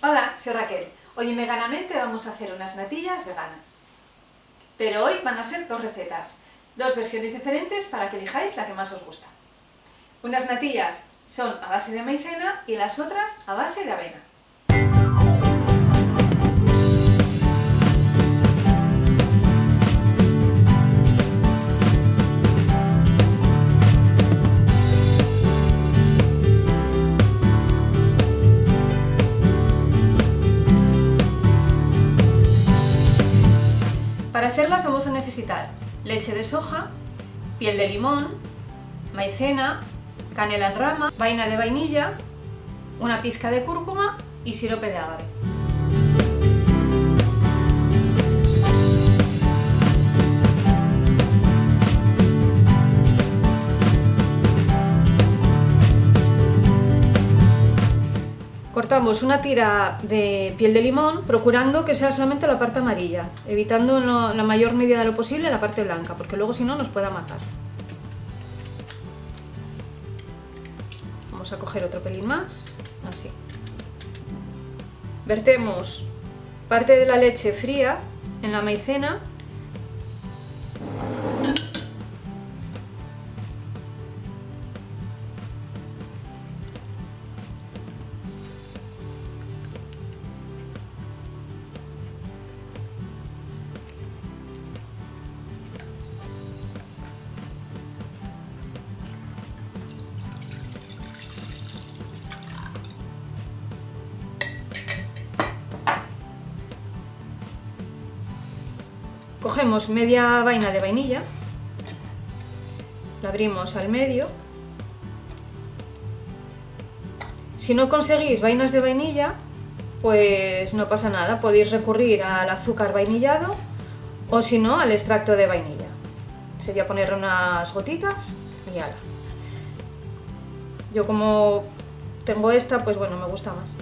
Hola, soy Raquel. Hoy en Veganamente vamos a hacer unas natillas veganas. Pero hoy van a ser dos recetas, dos versiones diferentes para que elijáis la que más os gusta. Unas natillas son a base de maicena y las otras a base de avena. Para hacerlas vamos a necesitar leche de soja, piel de limón, maicena, canela en rama, vaina de vainilla, una pizca de cúrcuma y sirope de agave. Cortamos una tira de piel de limón, procurando que sea solamente la parte amarilla, evitando en la mayor medida de lo posible la parte blanca, porque luego si no nos pueda matar. Vamos a coger otro pelín más, así. Vertemos parte de la leche fría en la maicena. Cogemos media vaina de vainilla, la abrimos al medio. Si no conseguís vainas de vainilla, pues no pasa nada, podéis recurrir al azúcar vainillado o si no al extracto de vainilla. Sería poner unas gotitas y ala. Yo como tengo esta, pues bueno, me gusta más.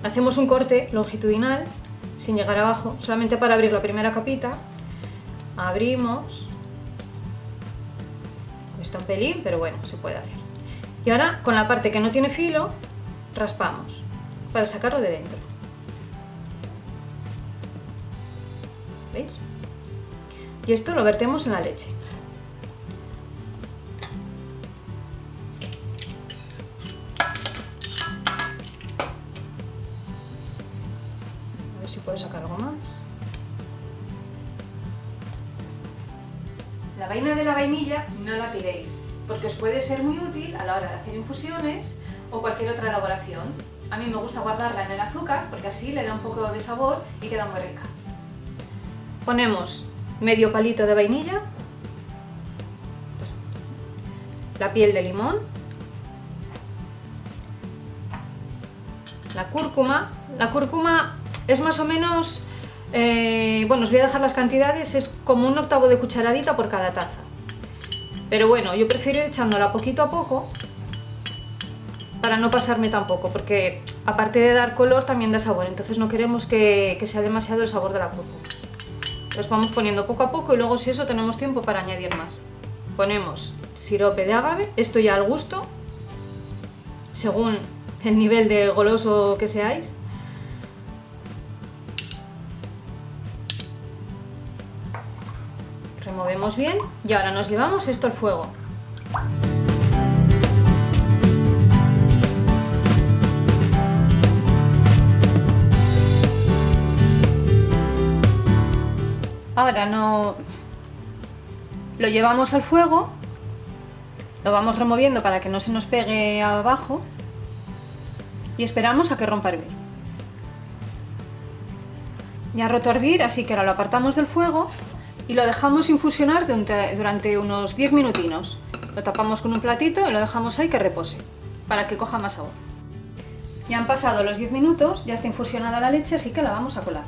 Hacemos un corte longitudinal sin llegar abajo, solamente para abrir la primera capita. Abrimos, está un pelín, pero bueno, se puede hacer. Y ahora con la parte que no tiene filo raspamos para sacarlo de dentro. ¿Veis? Y esto lo vertemos en la leche. A ver si puedo sacar algo más. La vaina de la vainilla no la tiréis, porque os puede ser muy útil a la hora de hacer infusiones o cualquier otra elaboración. A mí me gusta guardarla en el azúcar porque así le da un poco de sabor y queda muy rica. Ponemos medio palito de vainilla, la piel de limón, la cúrcuma. La cúrcuma es más o menos, bueno, os voy a dejar las cantidades, es como 1/8 de cucharadita por cada taza. Pero bueno, yo prefiero ir echándola poquito a poco para no pasarme tampoco, porque aparte de dar color también da sabor, entonces no queremos que sea demasiado el sabor de la cúrcuma. Los vamos poniendo poco a poco y luego si eso tenemos tiempo para añadir más. Ponemos sirope de agave, esto ya al gusto, según el nivel de goloso que seáis. Removemos bien y ahora nos llevamos esto al fuego. Ahora lo llevamos al fuego, lo vamos removiendo para que no se nos pegue abajo y esperamos a que rompa a hervir. Ya ha roto a hervir, así que ahora lo apartamos del fuego y lo dejamos infusionar durante unos 10 minutinos. Lo tapamos con un platito y lo dejamos ahí que repose, para que coja más sabor. Ya han pasado los 10 minutos, ya está infusionada la leche, así que la vamos a colar.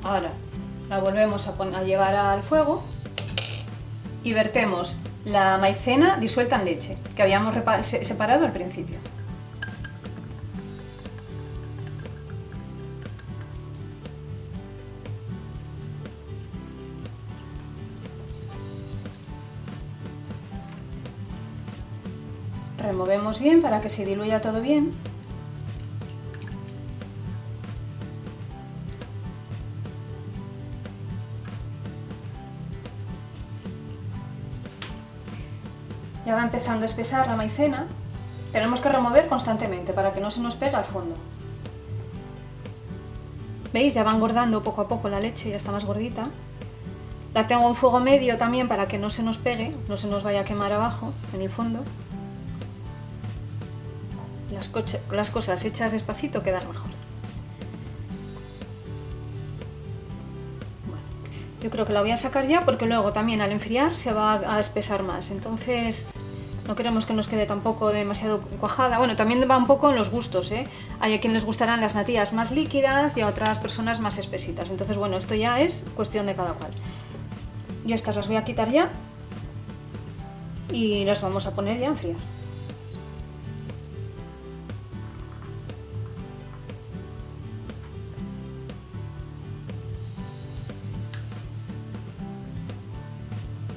Ahora la volvemos a llevar al fuego y vertemos la maicena disuelta en leche, que habíamos separado al principio. Removemos bien para que se diluya todo bien. Ya va empezando a espesar la maicena. Tenemos que remover constantemente para que no se nos pegue al fondo. ¿Veis? Ya va engordando poco a poco la leche, ya está más gordita. La tengo en fuego medio también para que no se nos pegue, no se nos vaya a quemar abajo, en el fondo. Las cosas hechas despacito quedan mejor. Bueno, yo creo que la voy a sacar ya porque luego también al enfriar se va a espesar más. Entonces no queremos que nos quede tampoco demasiado cuajada. Bueno, también va un poco en los gustos, ¿eh? Hay a quien les gustarán las natillas más líquidas y a otras personas más espesitas. Entonces, bueno, esto ya es cuestión de cada cual. Yo estas las voy a quitar ya y las vamos a poner ya a enfriar.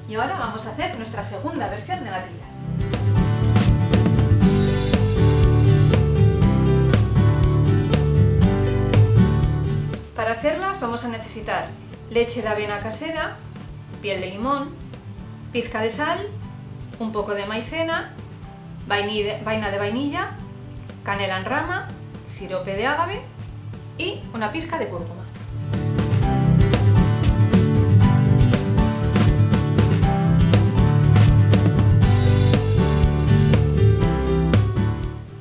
Y ahora vamos a hacer nuestra segunda versión de natillas. Para hacerlas vamos a necesitar leche de avena casera, piel de limón, pizca de sal, un poco de maicena, vaina de vainilla, canela en rama, sirope de ágave y una pizca de cúrcuma.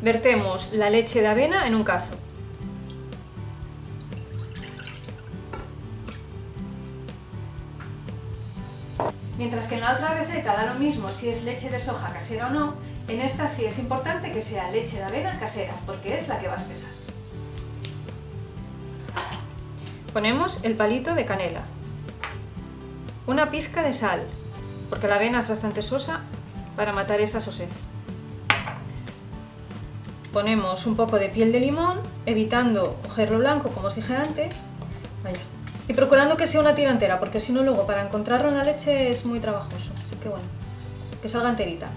Vertemos la leche de avena en un cazo. Mientras que en la otra receta da lo mismo si es leche de soja casera o no, en esta sí es importante que sea leche de avena casera, porque es la que va a espesar. Ponemos el palito de canela, una pizca de sal, porque la avena es bastante sosa para matar esa sosez. Ponemos un poco de piel de limón, evitando cogerlo blanco, como os dije antes. Vaya. Y procurando que sea una tira entera, porque si no luego para encontrarlo en la leche es muy trabajoso. Así que bueno, que salga enterita.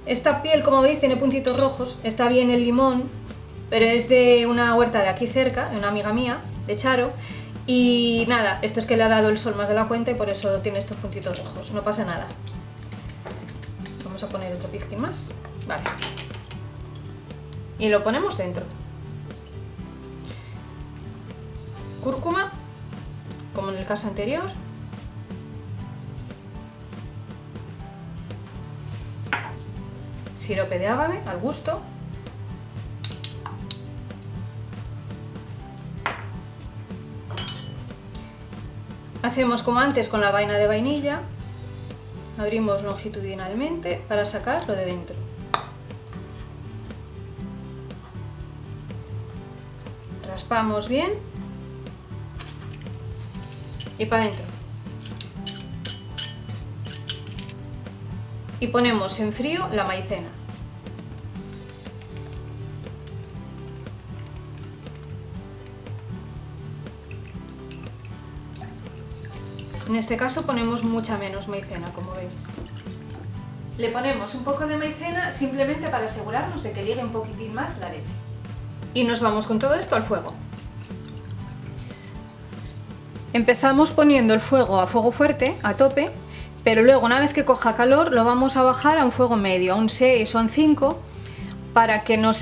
Esta piel, como veis, tiene puntitos rojos. Está bien el limón, pero es de una huerta de aquí cerca, de una amiga mía, de Charo. Y nada, esto es que le ha dado el sol más de la cuenta y por eso tiene estos puntitos rojos. No pasa nada. Vamos a poner otro pizquín más. Vale. Y lo ponemos dentro. Cúrcuma, como en el caso anterior. Sirope de ágave al gusto. Hacemos como antes con la vaina de vainilla. Abrimos longitudinalmente para sacar lo de dentro. Raspamos bien y para adentro. Y ponemos en frío la maicena. En este caso ponemos mucha menos maicena, como veis. Le ponemos un poco de maicena simplemente para asegurarnos de que ligue un poquitín más la leche. Y nos vamos con todo esto al fuego. Empezamos poniendo el fuego a fuego fuerte, a tope, pero luego una vez que coja calor lo vamos a bajar a un fuego medio, a un 6 o a un 5, para que no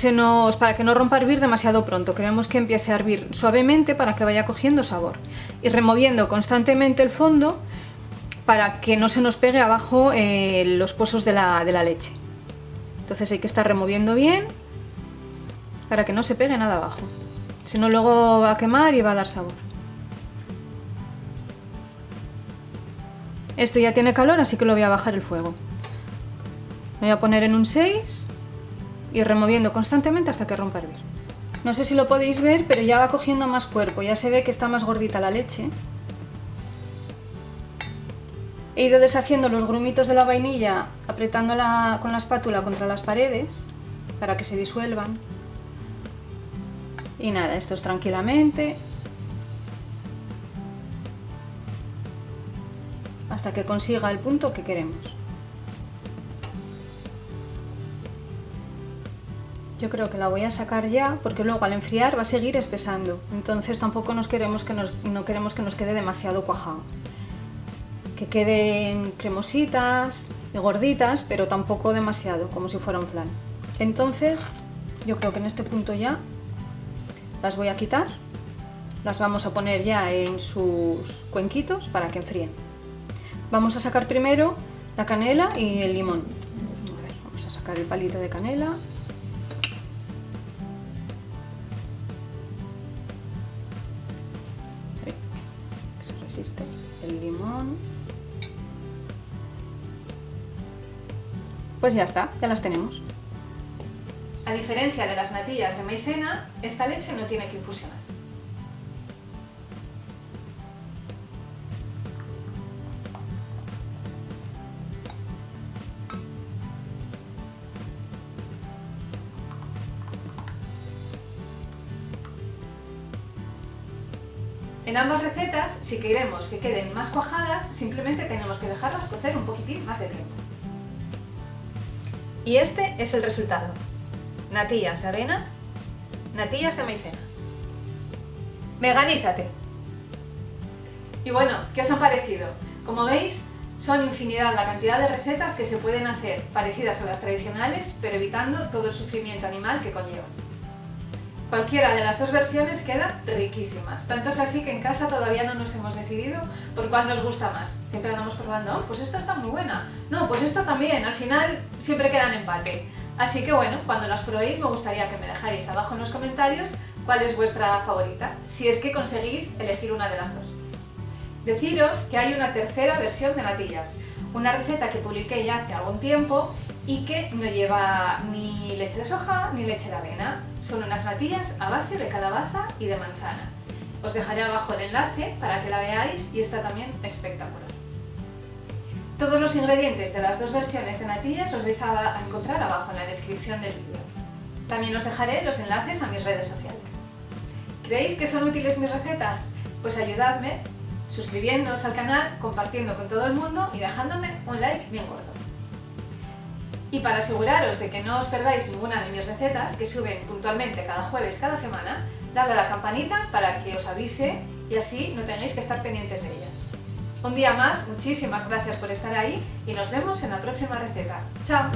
rompa a hervir demasiado pronto. Queremos que empiece a hervir suavemente para que vaya cogiendo sabor. Y removiendo constantemente el fondo para que no se nos pegue abajo los pozos de la leche. Entonces hay que estar removiendo bien para que no se pegue nada abajo, si no luego va a quemar y va a dar sabor. Esto ya tiene calor, así que lo voy a bajar el fuego. Voy a poner en un 6 y removiendo constantemente hasta que rompa a hervir. No sé si lo podéis ver, pero ya va cogiendo más cuerpo, ya se ve que está más gordita la leche. He ido deshaciendo los grumitos de la vainilla apretándola con la espátula contra las paredes para que se disuelvan. Y nada, esto es tranquilamente hasta que consiga el punto que queremos. Yo creo que la voy a sacar ya porque luego al enfriar va a seguir espesando, entonces tampoco no queremos que nos quede demasiado cuajado. Que queden cremositas y gorditas, pero tampoco demasiado, como si fuera un flan. Entonces, yo creo que en este punto ya las voy a quitar, las vamos a poner ya en sus cuenquitos para que enfríen. Vamos a sacar primero la canela y el limón. A ver, vamos a sacar el palito de canela. Que se resiste el limón. Pues ya está, ya las tenemos. A diferencia de las natillas de maicena, esta leche no tiene que infusionar. En ambas recetas, si queremos que queden más cuajadas, simplemente tenemos que dejarlas cocer un poquitín más de tiempo. Y este es el resultado. Natillas de avena, natillas de maicena. ¡Veganízate! Y bueno, ¿qué os han parecido? Como veis, son infinidad la cantidad de recetas que se pueden hacer parecidas a las tradicionales, pero evitando todo el sufrimiento animal que conllevan. Cualquiera de las dos versiones quedan riquísimas, tanto es así que en casa todavía no nos hemos decidido por cuál nos gusta más. Siempre andamos probando, pues esta está muy buena, no, pues esta también, al final siempre quedan empate. Así que bueno, cuando las probéis me gustaría que me dejáis abajo en los comentarios cuál es vuestra favorita, si es que conseguís elegir una de las dos. Deciros que hay una tercera versión de natillas, una receta que publiqué ya hace algún tiempo y que no lleva ni leche de soja ni leche de avena. Son unas natillas a base de calabaza y de manzana. Os dejaré abajo el enlace para que la veáis y está también espectacular. Todos los ingredientes de las dos versiones de natillas los vais a encontrar abajo en la descripción del vídeo. También os dejaré los enlaces a mis redes sociales. ¿Creéis que son útiles mis recetas? Pues ayudadme suscribiéndoos al canal, compartiendo con todo el mundo y dejándome un like bien gordo. Y para aseguraros de que no os perdáis ninguna de mis recetas, que suben puntualmente cada jueves, cada semana, dadle a la campanita para que os avise y así no tengáis que estar pendientes de ellas. Un día más, muchísimas gracias por estar ahí y nos vemos en la próxima receta. ¡Chao!